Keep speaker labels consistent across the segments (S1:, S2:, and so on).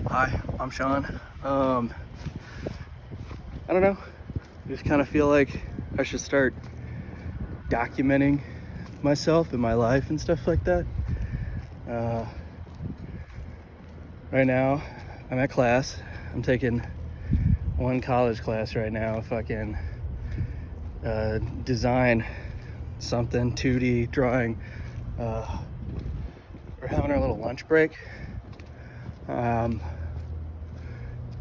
S1: Hi, I'm Sean. I don't know. I just kind of feel like I should start documenting myself and my life and stuff like that. Right now, I'm at class. I'm taking one college class right now. Fucking design something, 2D drawing. We're having our little lunch break. And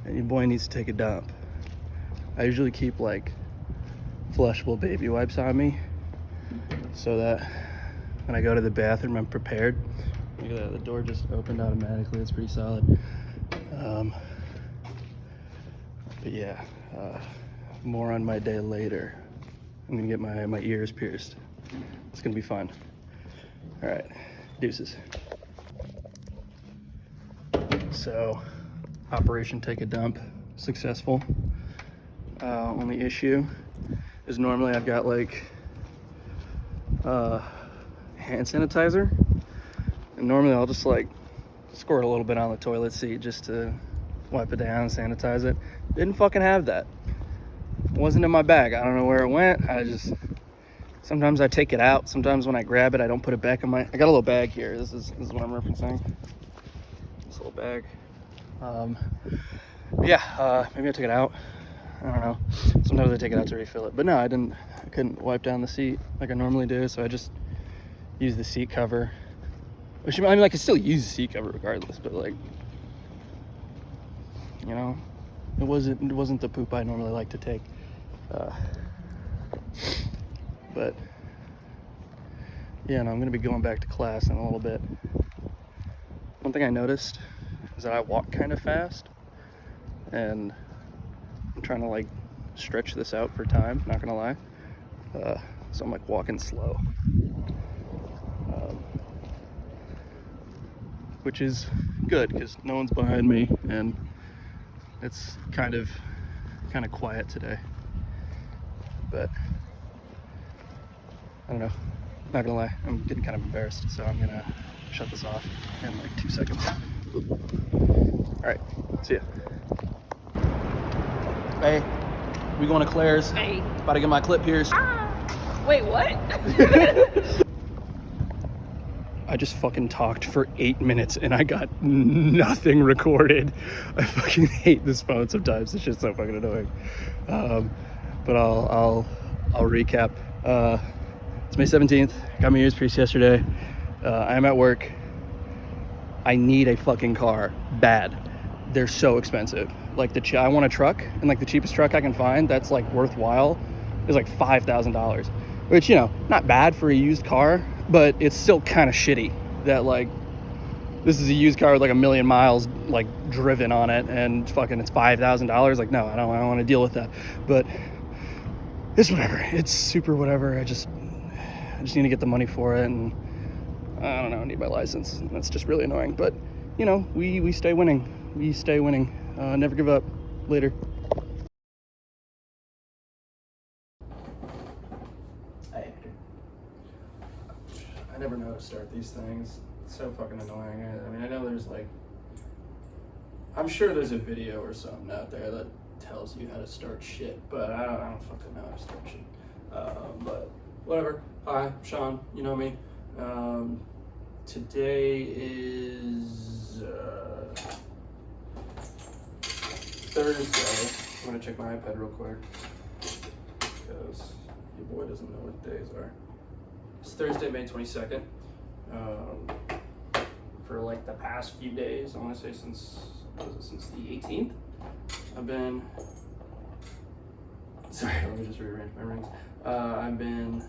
S1: your boy needs to take a dump. I usually keep like flushable baby wipes on me so that when I go to the bathroom I'm prepared. Look at that, the door just opened automatically. It's pretty solid. But yeah, more on my day later. I'm gonna get my ears pierced. It's gonna be fun. All right, deuces. So, Operation Take a Dump, successful. Only issue is normally I've got like hand sanitizer, and normally I'll just like squirt a little bit on the toilet seat just to wipe it down and sanitize it. Didn't fucking have that. It wasn't in my bag. I don't know where it went. Sometimes I take it out. Sometimes when I grab it, I don't put it back in I got a little bag here. This is what I'm referencing. This little bag. Maybe I took it out. I don't know. Sometimes I take it out to refill it. But no, I couldn't wipe down the seat like I normally do, so I just used the seat cover. Which, I mean, I could still use the seat cover regardless, but like, you know, it wasn't the poop I normally like to take. But yeah, no, I'm gonna be going back to class in a little bit. One thing I noticed is that I walk kind of fast, and I'm trying to like stretch this out for time, not gonna lie. So I'm like walking slow, which is good because no one's behind me and it's kind of quiet today. But I don't know, not gonna lie, I'm getting kind of embarrassed, so I'm gonna shut this off in like 2 seconds. All right, see ya. Hey, we going to Claire's.
S2: Hey.
S1: About to get my clip pierced.
S2: Wait, what?
S1: I just fucking talked for 8 minutes and I got nothing recorded. I fucking hate this phone sometimes. This shit's so fucking annoying. But I'll recap. It's May 17th. Got my ears pierced yesterday. I am at work. I need a fucking car bad. They're so expensive. Like I want a truck, and like the cheapest truck I can find that's like worthwhile is like $5,000, which, you know, not bad for a used car, but it's still kind of shitty that like this is a used car with like 1 million miles like driven on it, and fucking it's $5,000. Like, no, I don't want to deal with that. But it's whatever. It's super whatever. I just need to get the money for it, and I don't know, I need my license. That's just really annoying. But, you know, we stay winning. We stay winning. Never give up. Later. Hey. I never know how to start these things. It's so fucking annoying. I mean, I know there's like, I'm sure there's a video or something out there that tells you how to start shit, but I don't fucking know how to start shit. But whatever. Hi, Sean. You know me. Today is Thursday. I'm gonna check my iPad real quick because your boy doesn't know what days are. It's Thursday, May 22nd. For like the past few days, I want to say since the 18th, I've been. Sorry, let me just rearrange my rings. I've been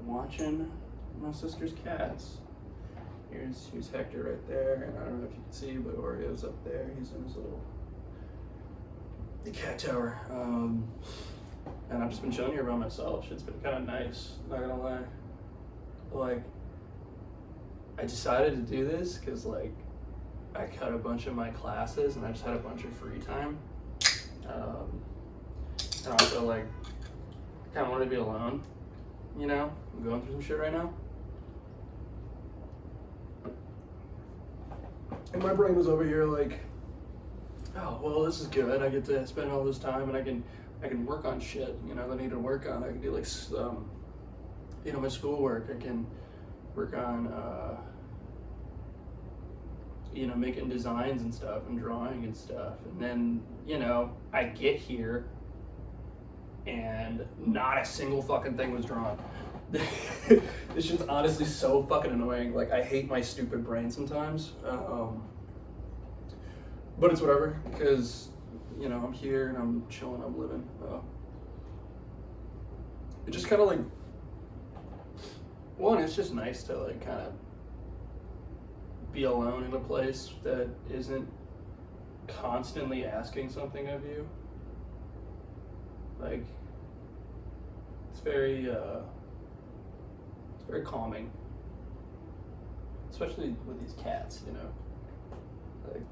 S1: watching my sister's cats. Here's Hector right there, and I don't know if you can see, but Oreo's up there. He's in his little cat tower. And I've just been chilling here by myself. Shit's been kind of nice, not gonna lie. Like, I decided to do this because like I cut a bunch of my classes and I just had a bunch of free time. And also like I kind of wanted to be alone, you know? I'm going through some shit right now. And my brain was over here like, oh, well, this is good. I get to spend all this time, and I can work on shit, you know, that I need to work on. I can do like, you know, my schoolwork. I can work on, you know, making designs and stuff and drawing and stuff. And then, you know, I get here and not a single fucking thing was drawn. This shit's honestly so fucking annoying. Like, I hate my stupid brain sometimes. But it's whatever, because, you know, I'm here and I'm chilling, I'm living. It just kind of like, one, it's just nice to like kind of be alone in a place that isn't constantly asking something of you. Like, it's very calming, especially with these cats, you know. Like,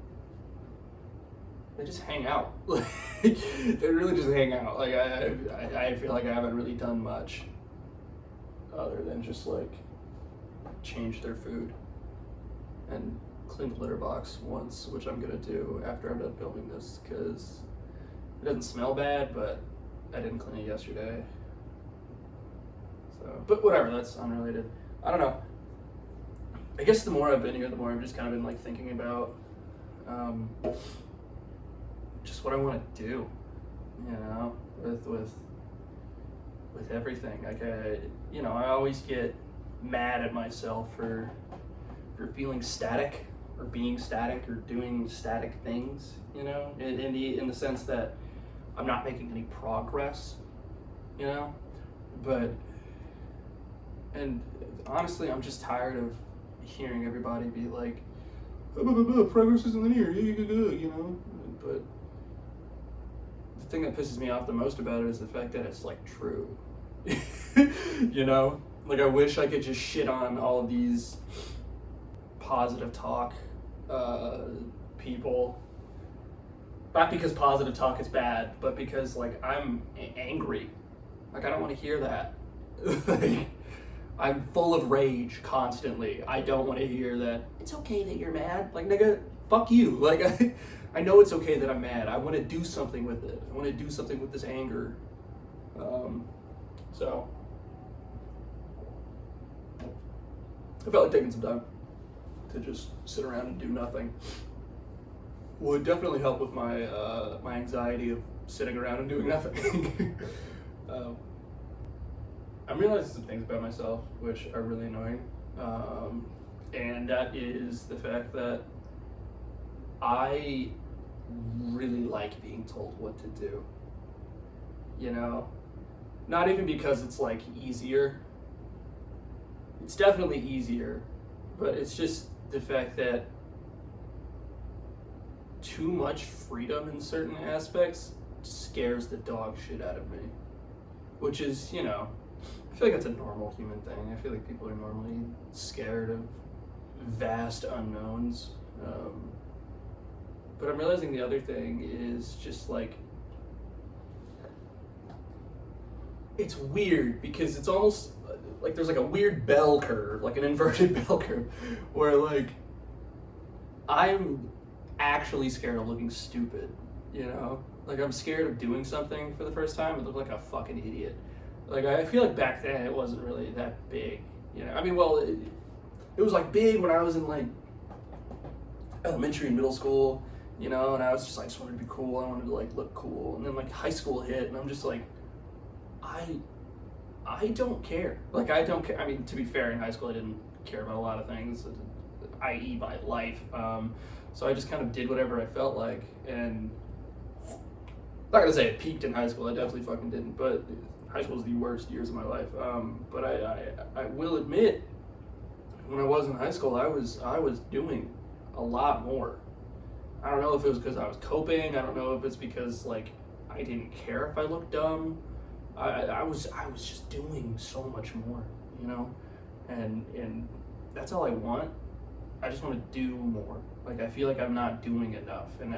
S1: they just hang out. Like, they really just hang out. Like, I feel like I haven't really done much other than just like change their food and clean the litter box once, which I'm gonna do after I'm done filming this, because it doesn't smell bad, but I didn't clean it yesterday. So, but whatever, that's unrelated. I don't know. I guess the more I've been here, the more I've just kind of been like thinking about just what I want to do, you know, with everything. Like, you know, I always get mad at myself for feeling static or being static or doing static things, you know, in the sense that I'm not making any progress, you know. But, and honestly, I'm just tired of hearing everybody be like, progress isn't linear, you know. But the thing that pisses me off the most about it is the fact that it's like true. You know, like, I wish I could just shit on all of these positive talk people, not because positive talk is bad, but because like I'm angry. Like, I don't want to hear that. Like, I'm full of rage constantly. I don't want to hear that it's okay that you're mad. Like, nigga, fuck you. Like, I know it's okay that I'm mad. I want to do something with it. I want to do something with this anger. So I felt like taking some time to just sit around and do nothing. Would definitely help with my my anxiety of sitting around and doing nothing. I'm realizing some things about myself which are really annoying, and that is the fact that I really like being told what to do. You know, not even because it's like easier. It's definitely easier, but it's just the fact that too much freedom in certain aspects scares the dog shit out of me. Which is, you know, I feel like that's a normal human thing. I feel like people are normally scared of vast unknowns. But I'm realizing the other thing is just like, it's weird because it's almost like there's like a weird bell curve, like an inverted bell curve, where like I'm actually scared of looking stupid, you know? Like, I'm scared of doing something for the first time and look like a fucking idiot. Like, I feel like back then it wasn't really that big, you know? I mean, well, it was like big when I was in like elementary and middle school, you know, and I was just like, I just wanted to be cool, I wanted to like look cool, and then like high school hit, and I'm just like, I don't care. Like, I don't care. I mean, to be fair, in high school I didn't care about a lot of things, i.e. my life. So I just kind of did whatever I felt like, and I'm not gonna say it peaked in high school, I definitely fucking didn't, but high school was the worst years of my life. But I will admit, when I was in high school, I was doing a lot more. I don't know if it was because I was coping, I don't know if it's because like I didn't care if I looked dumb. I was just doing so much more, you know, and that's all I want. I just want to do more. Like, I feel like I'm not doing enough, and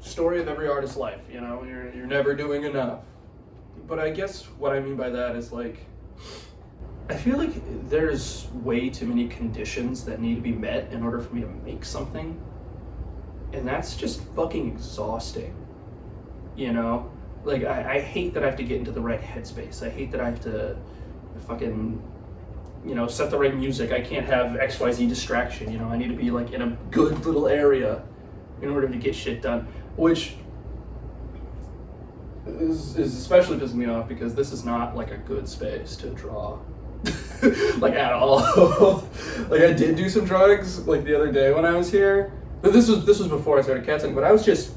S1: story of every artist's life, you know, you're never doing enough. But I guess what I mean by that is like, I feel like there's way too many conditions that need to be met in order for me to make something. And that's just fucking exhausting. You know? Like, I hate that I have to get into the right headspace. I hate that I have to fucking, you know, set the right music. I can't have XYZ distraction, you know? I need to be, like, in a good little area in order to get shit done. Which is especially pissing me off because this is not, like, a good space to draw. Like, at all. Like, I did do some drawings, like, the other day when I was here. But this was before I started catching, but I was just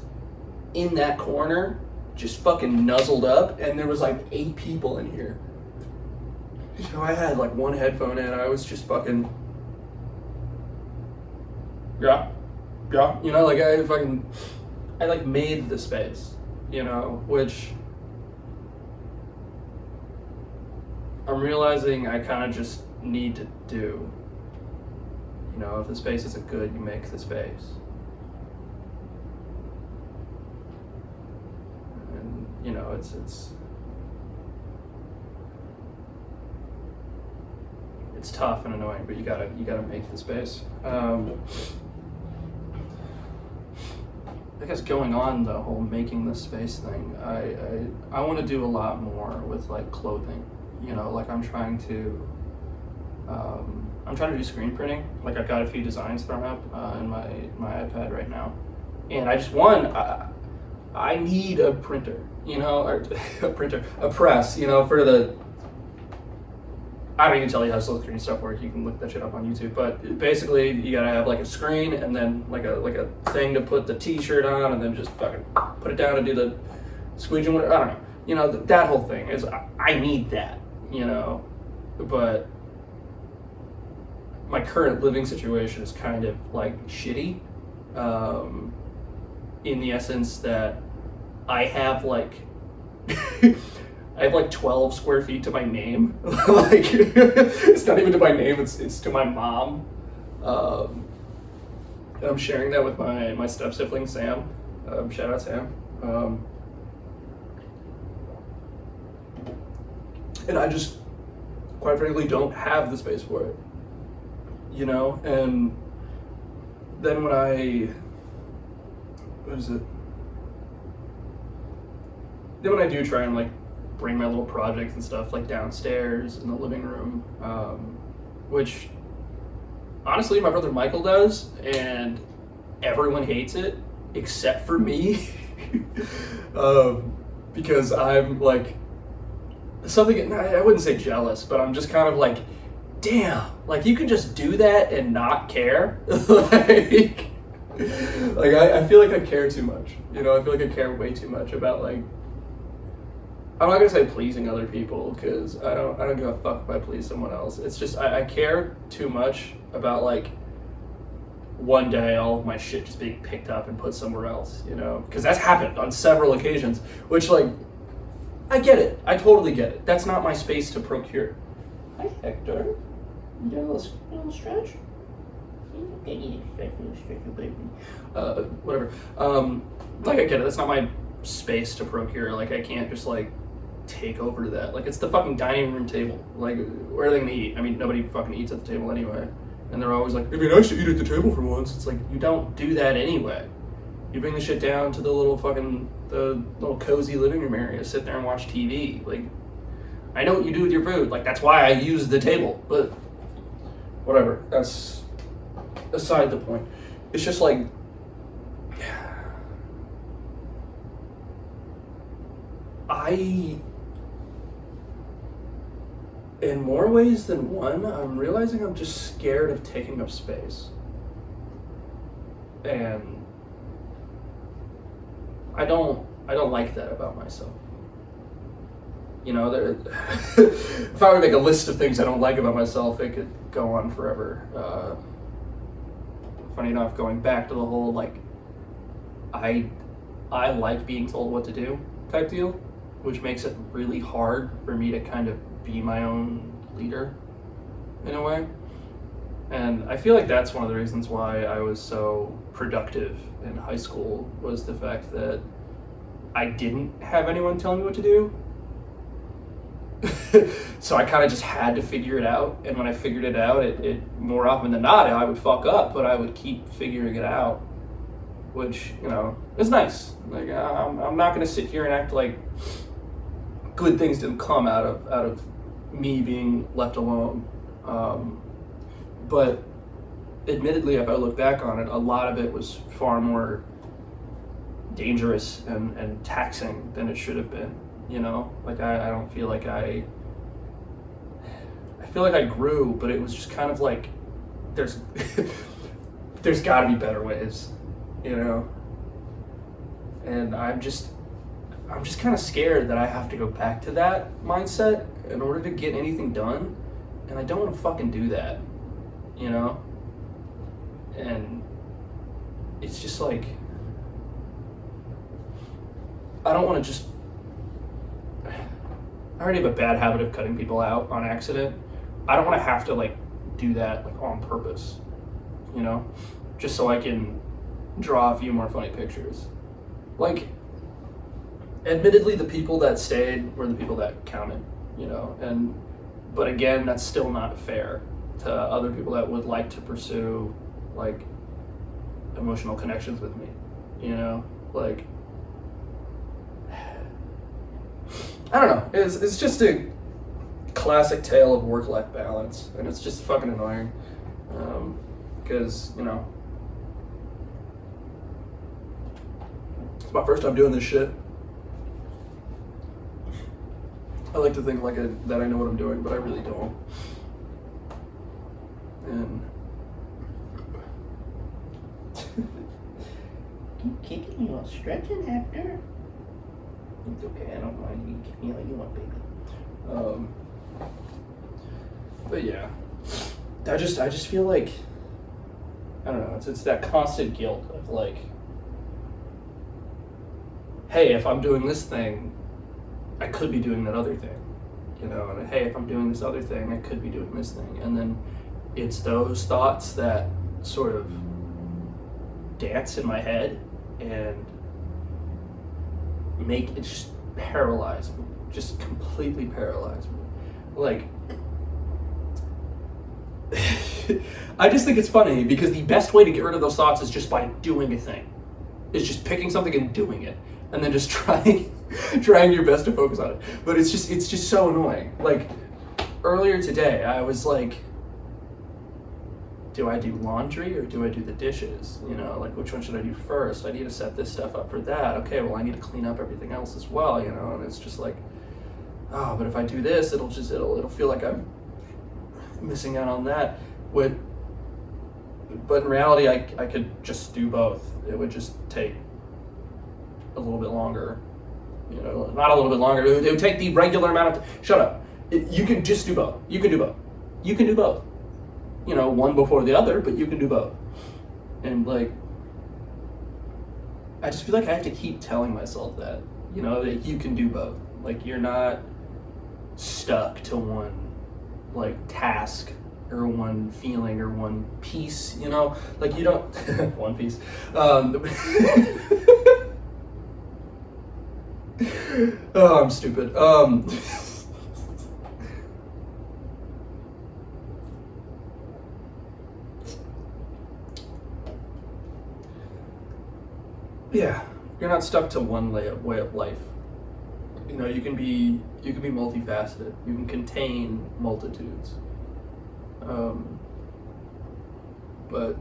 S1: in that corner, just fucking nuzzled up, and there was like 8 people in here. You know, I had like one headphone in, I was just fucking, yeah, you know, like I like made the space, you know, which I'm realizing I kind of just need to do. You know, if the space isn't good, you make the space. And, you know, it's tough and annoying, but you gotta make the space. I guess going on the whole making the space thing, I want to do a lot more with like clothing. You know, like I'm trying to do screen printing. Like I've got a few designs thrown up in my iPad right now, and I need a printer, you know, or a press, you know, for the. I don't even tell you how silk screen stuff works. You can look that shit up on YouTube. But basically, you gotta have like a screen and then like a thing to put the T-shirt on, and then just fucking put it down and do the squeegee. I don't know. You know, that whole thing is I need that, you know, but my current living situation is kind of like shitty, in the essence that I have like I have like 12 square feet to my name. Like it's not even to my name, it's to my mom. And I'm sharing that with my step sibling Sam. Shout out Sam. And I just quite frankly don't have the space for it. You know, and then when then when I do try and like bring my little projects and stuff like downstairs in the living room, which honestly my brother Michael does, and everyone hates it except for me. Because I'm like something, I wouldn't say jealous, but I'm just kind of like, damn, like you can just do that and not care. like I feel like I care too much, you know. I feel like I care way too much about like, I'm not gonna say pleasing other people, because I don't give a fuck if I please someone else. It's just I care too much about like one day all of my shit just being picked up and put somewhere else, you know, because that's happened on several occasions, which like I get it, I totally get it. That's not my space to procure. Hi Hector, you got a little stretch? Whatever. Like I get it, that's not my space to procure. Like I can't just like take over that. Like it's the fucking dining room table. Like where are they gonna eat? I mean, nobody fucking eats at the table anyway. And they're always like, it'd be nice to eat at the table for once. It's like, you don't do that anyway. You bring the shit down to the little cozy living room area, sit there and watch TV. Like, I know what you do with your food. Like, that's why I use the table. But whatever. That's aside the point. It's just like, in more ways than one, I'm realizing I'm just scared of taking up space. And I don't like that about myself. You know, if I were to make a list of things I don't like about myself, it could go on forever. Funny enough, going back to the whole, like, I like being told what to do type deal, which makes it really hard for me to kind of be my own leader in a way. And I feel like that's one of the reasons why I was so productive in high school, was the fact that I didn't have anyone telling me what to do. So I kind of just had to figure it out. And when I figured it out, it more often than not, I would fuck up, but I would keep figuring it out, which, you know, is nice. Like, I'm not going to sit here and act like good things didn't come out of me being left alone. But admittedly, if I look back on it, a lot of it was far more dangerous and taxing than it should have been. You know, like I don't feel like I feel like I grew, but it was just kind of like there's there's got to be better ways, you know. And I'm just kind of scared that I have to go back to that mindset in order to get anything done, and I don't want to fucking do that, you know. And it's just like I don't want to just. I already have a bad habit of cutting people out on accident. I don't want to have to like do that like on purpose, you know, just so I can draw a few more funny pictures. Like, admittedly, the people that stayed were the people that counted, you know, but again, that's still not fair to other people that would like to pursue like emotional connections with me, you know, like. I don't know. It's just a classic tale of work-life balance, and it's just fucking annoying. Because, you know, it's my first time doing this shit. I like to think that I know what I'm doing, but I really don't. And
S2: keep kicking me while stretching after. It's okay, I don't mind. You can kick me like you want, baby.
S1: But yeah, I just feel like, I don't know, it's that constant guilt of like, hey, if I'm doing this thing, I could be doing that other thing, you know, and hey, if I'm doing this other thing, I could be doing this thing. And then it's those thoughts that sort of dance in my head and make it just paralyze me, just completely paralyze me. Like, I just think it's funny because the best way to get rid of those thoughts is just by doing a thing. It's just picking something and doing it, and then just trying your best to focus on it. But it's just so annoying. Like, earlier today, I was like, do I do laundry or do I do the dishes? You know, like, which one should I do first? I need to set this stuff up for that. Okay, well, I need to clean up everything else as well, you know, and it's just like, oh, but if I do this, it'll feel like I'm missing out on that. But in reality, I could just do both. It would just take a little bit longer, you know, not a little bit longer. It would take the regular amount of, shut up. You can just do both. You can do both. You can do both. You know, one before the other, but you can do both. And like, I just feel like I have to keep telling myself that, you know, that you can do both. Like, you're not stuck to one like task or one feeling or one piece, you know, like you don't one piece. Oh, I'm stupid. Yeah, you're not stuck to one way of life. You know, you can be multifaceted. You can contain multitudes. But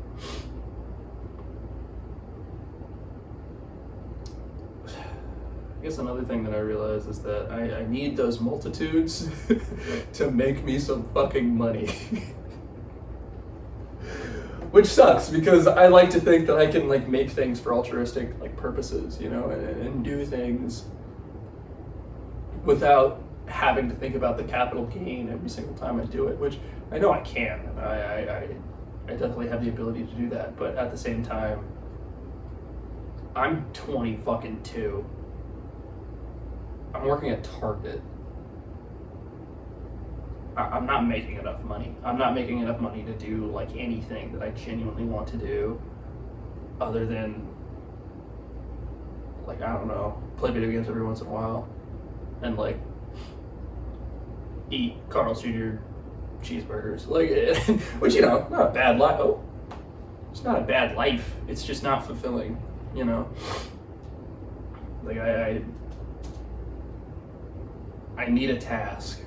S1: I guess another thing that I realize is that I need those multitudes to make me some fucking money. Which sucks, because I like to think that I can like make things for altruistic like purposes, you know, and do things without having to think about the capital gain every single time I do it, which I know I can, and I definitely have the ability to do that, but at the same time, I'm 22. I'm working at Target. I'm not making enough money. I'm not making enough money to do like anything that I genuinely want to do other than, like, I don't know, play video games every once in a while and like eat Carl's Jr. cheeseburgers. Like, which, you know, not a bad life. Oh, it's not a bad life. It's just not fulfilling, you know? Like, I need a task.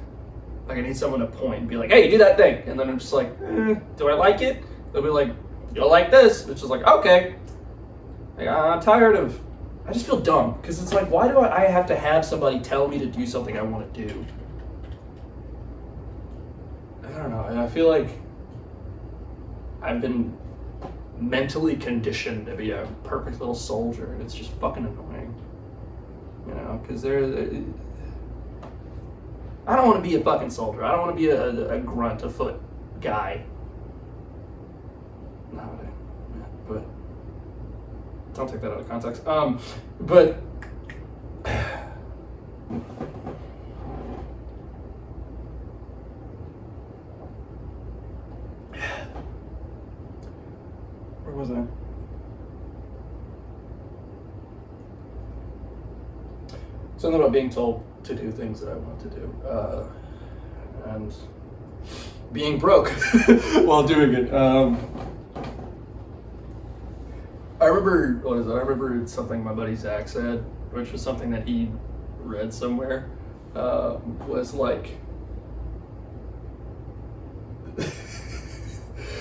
S1: Like, I need someone to point and be like, hey, do that thing. And then I'm just like, do I like it? They'll be like, you'll like this. It's just like, okay. Like, I'm tired of, I just feel dumb. Because it's like, why do I have to have somebody tell me to do something I want to do? I don't know. I feel like I've been mentally conditioned to be a perfect little soldier. And it's just fucking annoying. You know, because I don't want to be a fucking soldier. I don't want to be a grunt, a foot guy. No, but don't take that out of context. But where was I? Something about being told to do things that I want to do, and being broke while doing it. I remember, what is it? I remember something my buddy Zach said, which was something that he read somewhere, was like,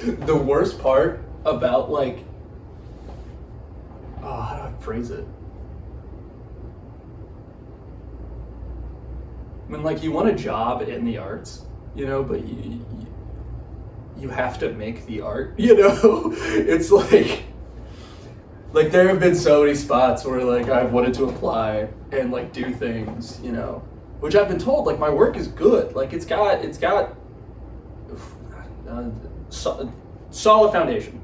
S1: the worst part about like, oh, how do I phrase it? When like you want a job in the arts, you know, but you have to make the art, you know? It's like there have been so many spots where like I've wanted to apply and like do things, you know, which I've been told like my work is good. Like it's got solid foundation,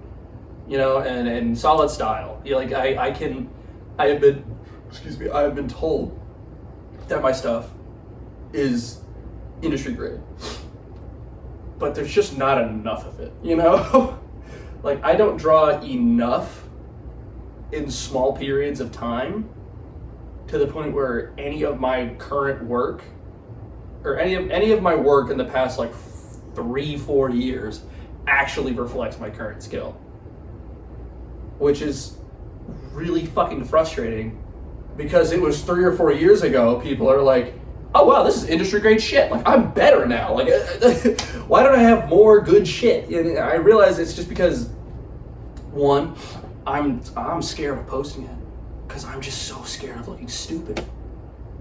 S1: you know, and solid style. You know, like I have been told that my stuff is industry grade, but there's just not enough of it, you know? Like I don't draw enough in small periods of time to the point where any of my current work or any of my work in the past like 3-4 years actually reflects my current skill, which is really fucking frustrating because it was 3 or 4 years ago people are like, oh wow, this is industry grade shit. Like I'm better now. Like why don't I have more good shit? And I realize it's just because one, I'm scared of posting it because I'm just so scared of looking stupid.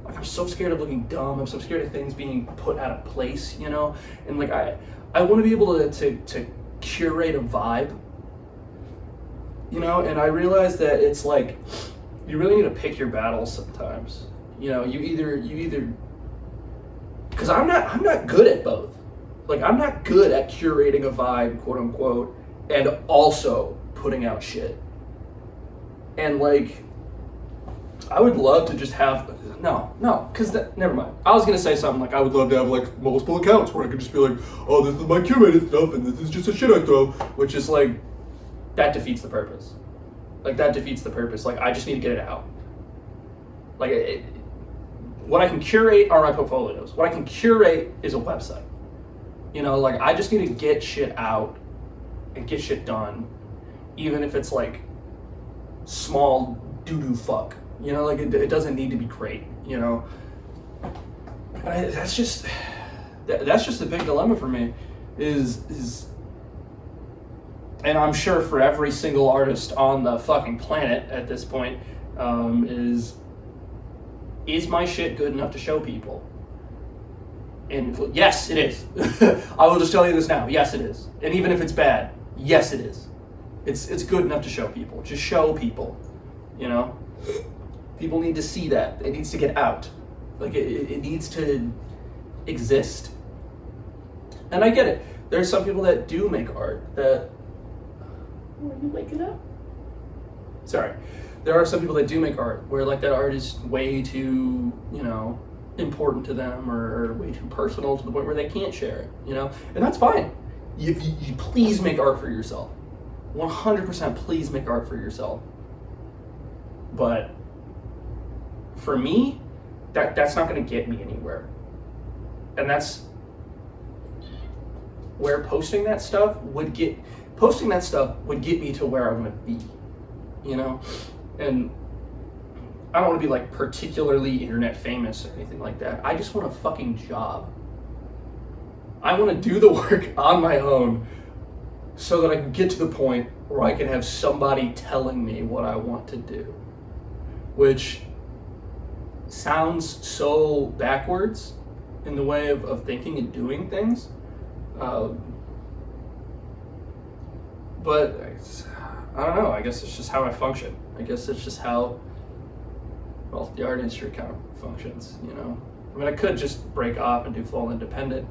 S1: Like I'm so scared of looking dumb. I'm so scared of things being put out of place, you know? And like I want to be able to curate a vibe, you know? And I realize that it's like you really need to pick your battles sometimes. You know, you either because I'm not good at both. Like I'm not good at curating a vibe, quote unquote, and also putting out shit. And like I would love to just have because never mind. I was gonna say something like I would love to have like multiple accounts where I could just be like, oh, this is my curated stuff and this is just a shit I throw, which is like that defeats the purpose. Like that defeats the purpose. Like I just need to get it out. Like what I can curate are my portfolios. What I can curate is a website. You know, like I just need to get shit out and get shit done, even if it's like small doo-doo fuck. You know, like it doesn't need to be great, you know. And that's just a big dilemma for me is and I'm sure for every single artist on the fucking planet at this point, is my shit good enough to show people? And yes, it is. I will just tell you this now. Yes, it is. And even if it's bad, yes, it is. It's good enough to show people. Just show people, you know? People need to see that. It needs to get out. Like, it needs to exist. And I get it. There are some people that do make art that... Are you waking up? Sorry. There are some people that do make art where like that art is way too, you know, important to them or way too personal to the point where they can't share it, you know? And that's fine. You please make art for yourself. 100% please make art for yourself. But for me, that's not gonna get me anywhere. And that's where posting that stuff would get me to where I want to be, you know? And I don't want to be like particularly internet famous or anything like that. I just want a fucking job. I want to do the work on my own so that I can get to the point where I can have somebody telling me what I want to do. Which sounds so backwards in the way of thinking and doing things. But I don't know, I guess it's just how I function. I guess it's just how, well, the art industry kind of functions, you know? I mean, I could just break off and do full independent,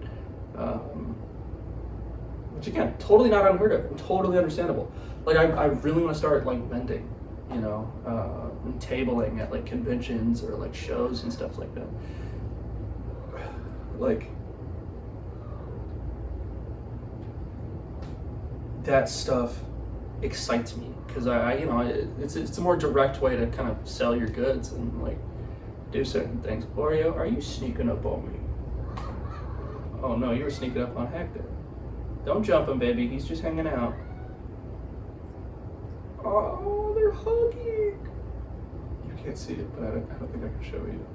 S1: which again, totally not unheard of, and totally understandable. Like, I really want to start like vending, you know, and tabling at like conventions or like shows and stuff like that. Like, that stuff excites me because I you know, it's a more direct way to kind of sell your goods and like do certain things. Oreo, are you sneaking up on me? Oh no, you were sneaking up on Hector. Don't jump him, baby. He's just hanging out. Oh, they're hugging. You can't see it, but I don't think I can show you.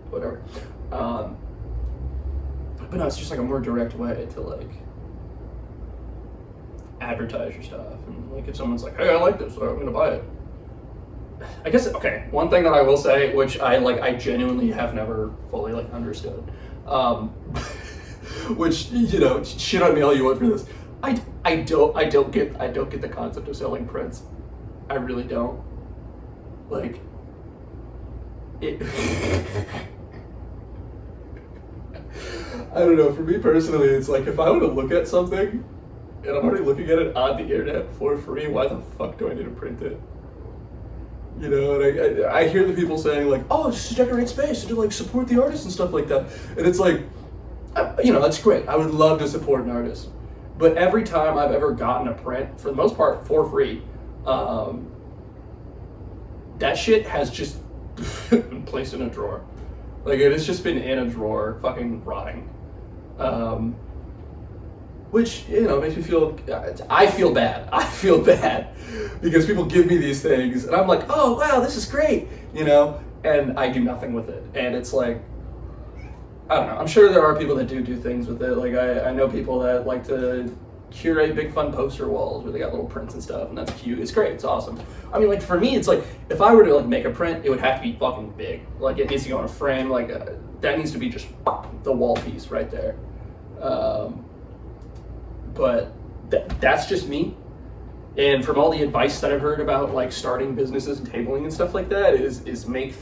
S1: Whatever. But no, it's just like a more direct way to like advertise your stuff. And like if someone's like, hey, I like this, so I'm gonna buy it. I guess, okay, one thing that I will say, which I genuinely have never fully like understood, which, you know, shit on me all you want for this. I don't get the concept of selling prints. I really don't. Like, it I don't know, for me personally, it's like if I were to look at something and I'm already looking at it on the internet for free, why the fuck do I need to print it? You know, and I hear the people saying like, oh, just to decorate space and to like support the artist and stuff like that. And it's like, you know, that's great. I would love to support an artist. But every time I've ever gotten a print, for the most part, for free, that shit has just been placed in a drawer. Like, it has just been in a drawer, fucking rotting. Which, you know, makes me feel, I feel bad. I feel bad because people give me these things and I'm like, oh, wow, this is great, you know, and I do nothing with it. And it's like, I don't know. I'm sure there are people that do things with it. Like, I know people that like to curate big fun poster walls where they got little prints and stuff, and that's cute. It's great. It's awesome. I mean, like, for me, it's like, if I were to like make a print, it would have to be fucking big. Like, it needs to go in a frame. Like, that needs to be just the wall piece right there. But that's just me. And from all the advice that I've heard about like starting businesses and tabling and stuff like that is make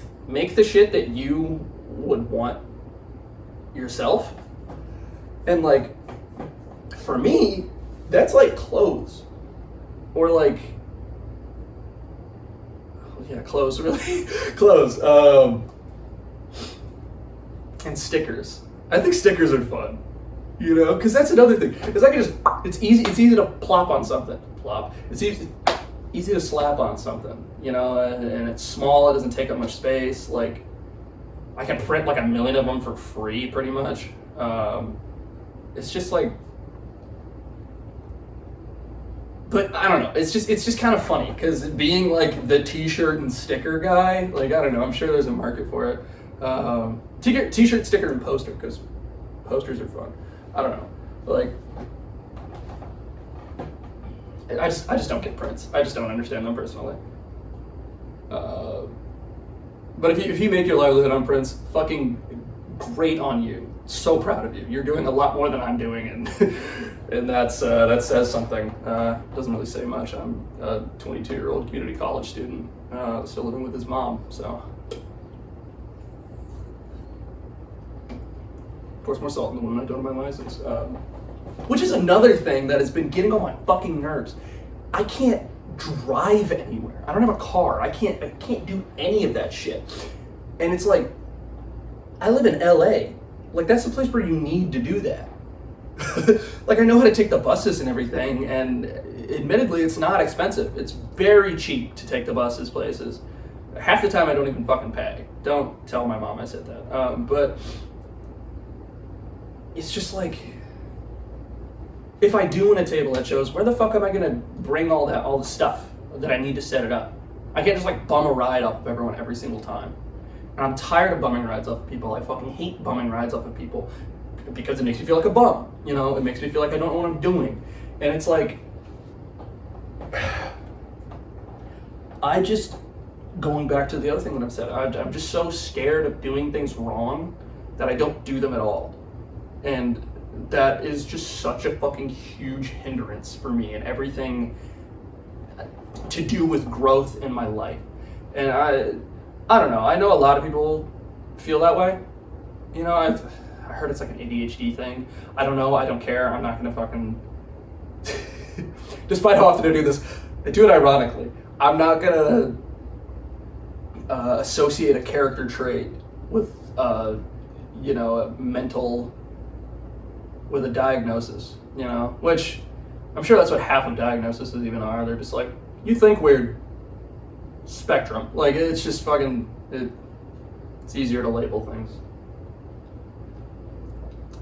S1: the shit that you would want yourself. And like, for me, that's like clothes. Or like, yeah, clothes, really. Clothes. And stickers. I think stickers are fun. You know, because that's another thing. Because I can just, it's easy to plop on something. Plop. It's easy to slap on something, you know, and it's small, it doesn't take up much space. Like, I can print like 1 million of them for free, pretty much. It's just like, but I don't know, it's just kind of funny, because being like the t-shirt and sticker guy, like, I don't know, I'm sure there's a market for it. T-shirt, sticker, and poster, because posters are fun. I don't know, like, I just don't get prints. I just don't understand them personally. But if you make your livelihood on prints, fucking great on you. So proud of you. You're doing a lot more than I'm doing, and and that says something. Doesn't really say much. I'm a 22-year-old community college student, still living with his mom. So, pours more salt in the wound I don't have my license. Which is another thing that has been getting on my fucking nerves. I can't drive anywhere. I don't have a car. I can't do any of that shit. And it's like, I live in LA. Like, that's the place where you need to do that. Like, I know how to take the buses and everything, and admittedly, it's not expensive. It's very cheap to take the buses places. Half the time, I don't even fucking pay. Don't tell my mom I said that. But it's just like, if I do win a table at shows, where the fuck am I gonna bring all the stuff that I need to set it up? I can't just like bum a ride off of everyone every single time. And I'm tired of bumming rides off of people. I fucking hate bumming rides off of people because it makes me feel like a bum. You know, it makes me feel like I don't know what I'm doing. And it's like, I just, going back to the other thing that I've said, I'm just so scared of doing things wrong that I don't do them at all. And that is just such a fucking huge hindrance for me and everything to do with growth in my life. And I don't know. I know a lot of people feel that way. You know, I heard it's like an ADHD thing. I don't know. I don't care. I'm not gonna fucking. Despite how often I do this, I do it ironically. I'm not gonna associate a character trait with, you know, a mental, with a diagnosis. You know, which I'm sure that's what half of diagnoses even are. They're just like, you think weird. Spectrum. Like, it's just fucking, it's easier to label things.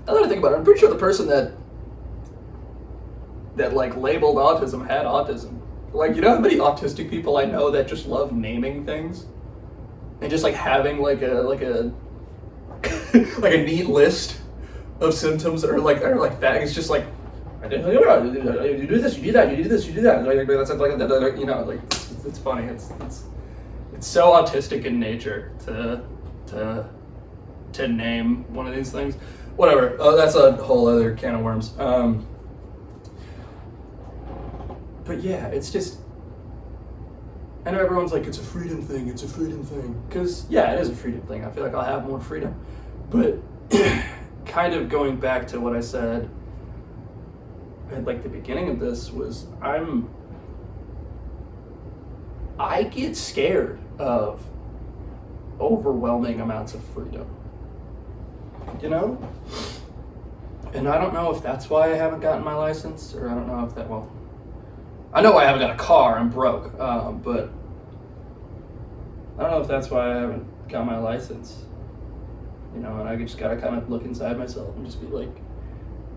S1: Now that I think about it, I'm pretty sure the person that like labeled autism had autism. Like, you know how many autistic people I know that just love naming things? And just like having like a like a neat list of symptoms or like that. It's just like, you do this, you do that, you do this, you do that. Like, that's like, you know, like, it's funny. It's so autistic in nature to name one of these things. Whatever. That's a whole other can of worms. But yeah, it's just, I know everyone's like, it's a freedom thing. It's a freedom thing. Because yeah, it is a freedom thing. I feel like I'll have more freedom. But kind of going back to what I said at like the beginning of this was, I get scared of overwhelming amounts of freedom, you know? And I don't know if that's why I haven't gotten my license, or I don't know if that, well, I know I haven't got a car, I'm broke, but I don't know if that's why I haven't got my license, you know, and I just gotta kind of look inside myself and just be like,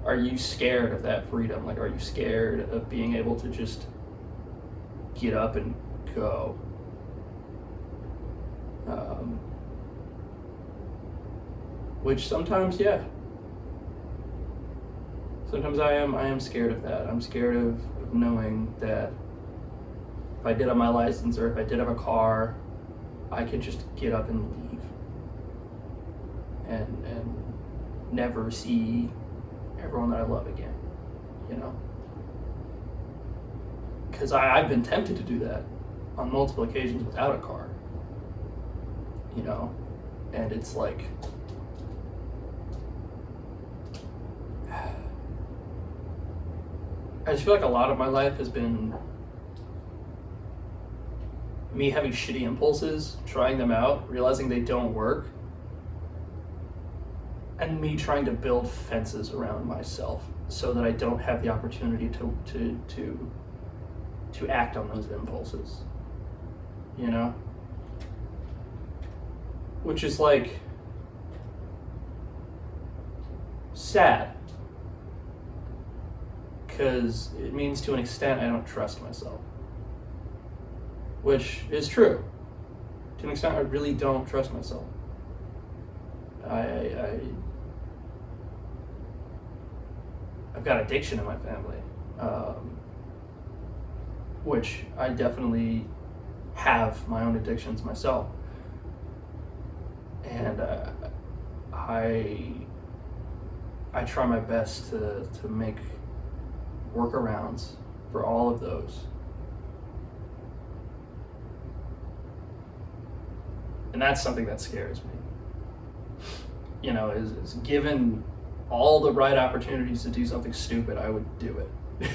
S1: are you scared of that freedom? Like, are you scared of being able to just get up and go? Which sometimes, yeah. Sometimes I am scared of that. I'm scared of knowing that if I did have my license or if I did have a car, I could just get up and leave and never see everyone that I love again, you know? Because I've been tempted to do that on multiple occasions without a car, you know? And it's like, I just feel like a lot of my life has been me having shitty impulses, trying them out, realizing they don't work, and me trying to build fences around myself so that I don't have the opportunity to act on those impulses, you know? Which is like sad, because it means to an extent I don't trust myself, which is true. To an extent I really don't trust myself. I've got addiction in my family, which I definitely have my own addictions myself, and I try my best to make workarounds for all of those. And that's something that scares me. You know, is given all the right opportunities to do something stupid, I would do it.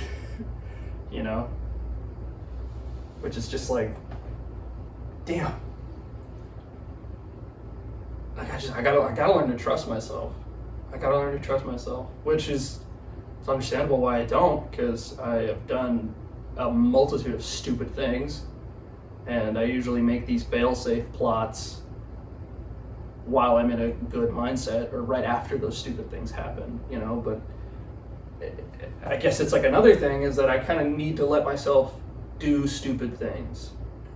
S1: You know? Which is just like, damn. Like I gotta learn to trust myself. I gotta learn to trust myself, which is, it's understandable why I don't, because I have done a multitude of stupid things, and I usually make these fail-safe plots while I'm in a good mindset or right after those stupid things happen, you know, but I guess it's like another thing is that I kind of need to let myself do stupid things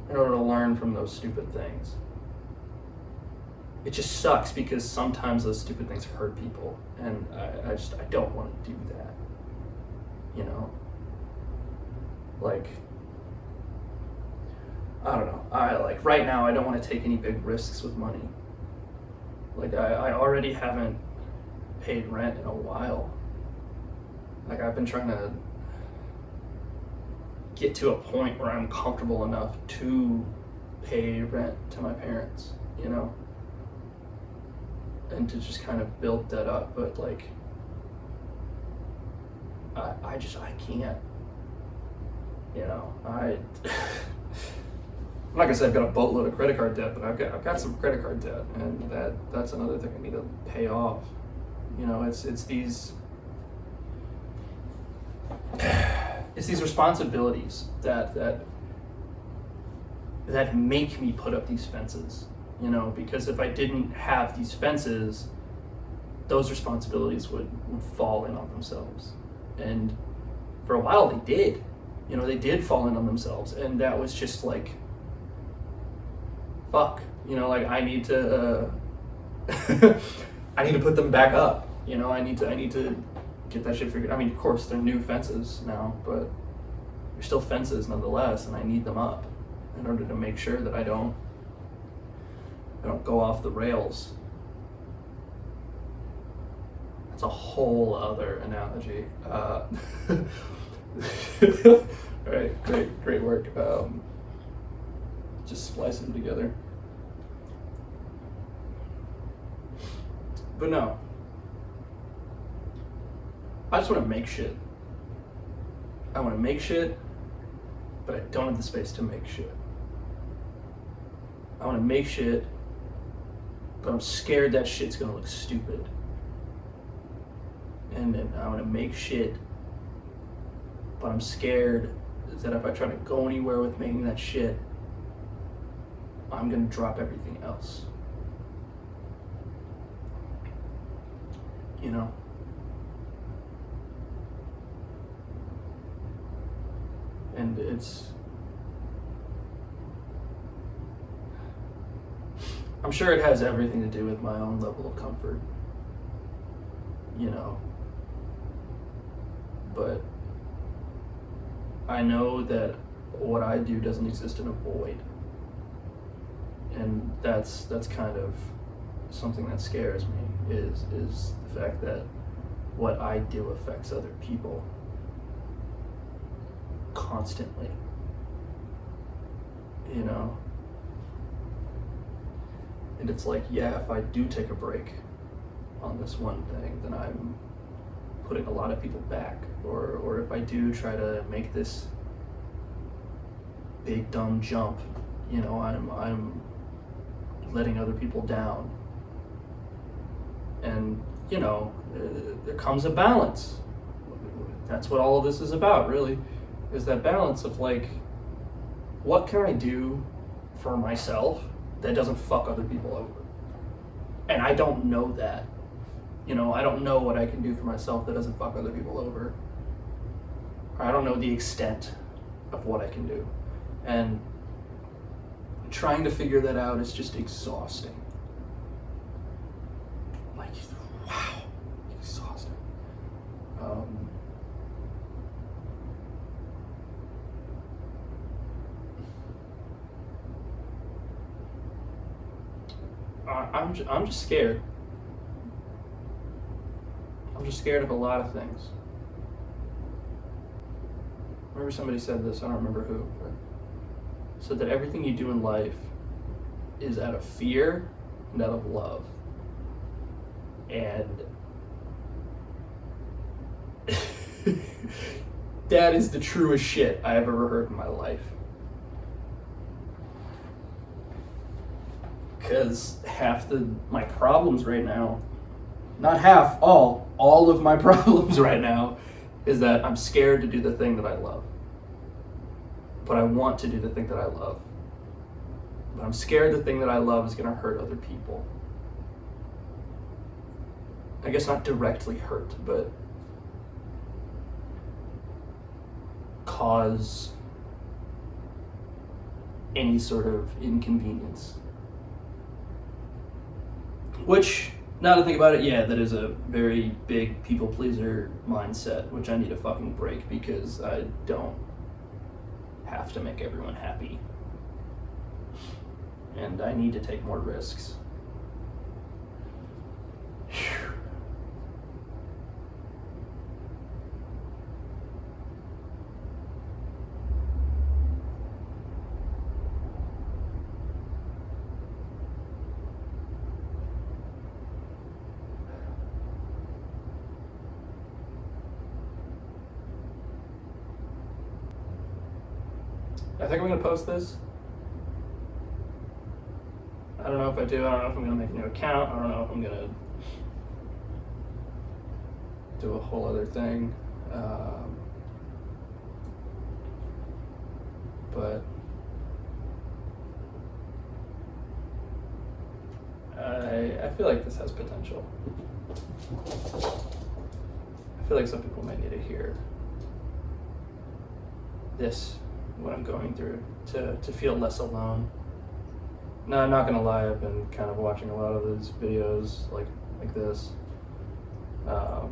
S1: in order to learn from those stupid things. It just sucks because sometimes those stupid things hurt people, and I don't want to do that. You know, like, I don't know. Right now I don't want to take any big risks with money. Like I already haven't paid rent in a while. Like I've been trying to get to a point where I'm comfortable enough to pay rent to my parents, you know, and to just kind of build that up. But like, I can't, you know, I'm not gonna say I've got a boatload of credit card debt, but I've got some credit card debt, and that's another thing I need to pay off. You know, it's these responsibilities that make me put up these fences. You know, because if I didn't have these fences, those responsibilities would fall in on themselves. And for a while they did. You know, they did fall in on themselves, and that was just like, fuck, you know, like I need to I need to put them back up. You know, I need to get that shit figured. I mean, of course, they're new fences now, but they're still fences nonetheless, and I need them up in order to make sure that I don't go off the rails. That's a whole other analogy. All right, great work. Just splice them together. But no, I just want to make shit. I want to make shit, but I don't have the space to make shit. I want to make shit, but I'm scared that shit's gonna look stupid. And I want to make shit, but I'm scared that if I try to go anywhere with making that shit, I'm gonna drop everything else. You know? And I'm sure it has everything to do with my own level of comfort, you know, but I know that what I do doesn't exist in a void, and that's kind of something that scares me, is the fact that what I do affects other people constantly, you know. And it's like, yeah, if I do take a break on this one thing, then I'm putting a lot of people back. Or if I do try to make this big dumb jump, you know, I'm letting other people down. And, you know, there comes a balance. That's what all of this is about, really, is that balance of like, what can I do for myself that doesn't fuck other people over? And I don't know that. You know, I don't know what I can do for myself that doesn't fuck other people over. I don't know the extent of what I can do. And trying to figure that out is just exhausting. Like, wow, exhausting. I'm just scared. I'm just scared of a lot of things. I remember somebody said this, I don't remember who, but said that everything you do in life is out of fear and out of love. And that is the truest shit I have ever heard in my life. Because half my problems right now, not half, all of my problems right now is that I'm scared to do the thing that I love. But I want to do the thing that I love. But I'm scared the thing that I love is gonna hurt other people. I guess not directly hurt, but cause any sort of inconvenience. Which, now to think about it, yeah, that is a very big people pleaser mindset, which I need to fucking break because I don't have to make everyone happy. And I need to take more risks. I think I'm gonna post this. I don't know if I do. I don't know if I'm gonna make a new account. I don't know if I'm gonna do a whole other thing. But I feel like this has potential. I feel like some people might need to hear this, what I'm going through, to feel less alone. No, I'm not gonna lie, I've been kind of watching a lot of these videos like this. Because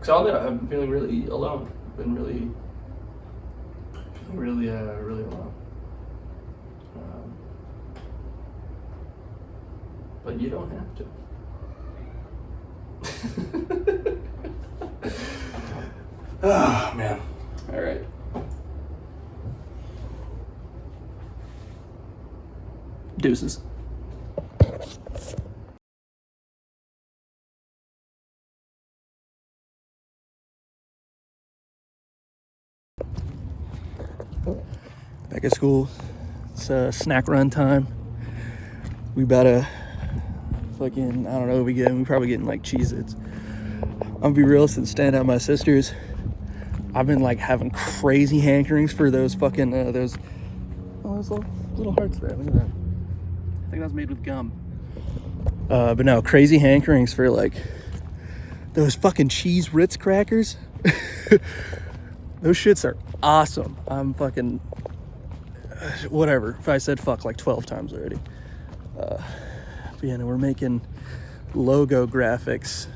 S1: all day I've been feeling really alone. Been really alone. But you don't have to. Oh man. All right. Deuces. Back at school. It's snack run time. We about to fucking, I don't know what we get. We probably getting like Cheez-Its. I'm gonna be real, since staying at my sister's, I've been like having crazy hankerings for those fucking, those little hearts there. Look at that. I think that was made with gum. But no, crazy hankerings for like those fucking cheese Ritz crackers. Those shits are awesome. I'm fucking, whatever. If I said fuck like 12 times already. But yeah, no, we're making logo graphics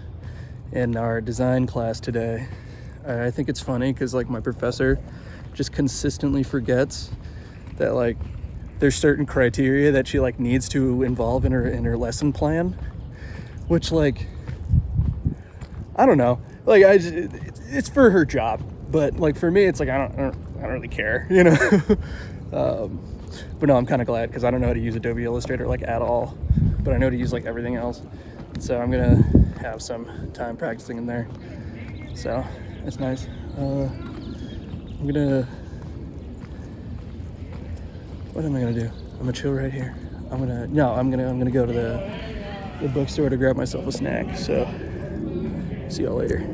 S1: in our design class today. I think it's funny because like my professor just consistently forgets that like there's certain criteria that she like needs to involve in her lesson plan, which like, I don't know, like it's for her job, but like for me it's like I don't really care, you know. But no, I'm kind of glad because I don't know how to use Adobe Illustrator like at all, but I know to use like everything else. So I'm gonna have some time practicing in there. So that's nice. I'm gonna, what am I gonna do? I'm gonna chill right here. I'm gonna go to the bookstore to grab myself a snack. So see y'all later.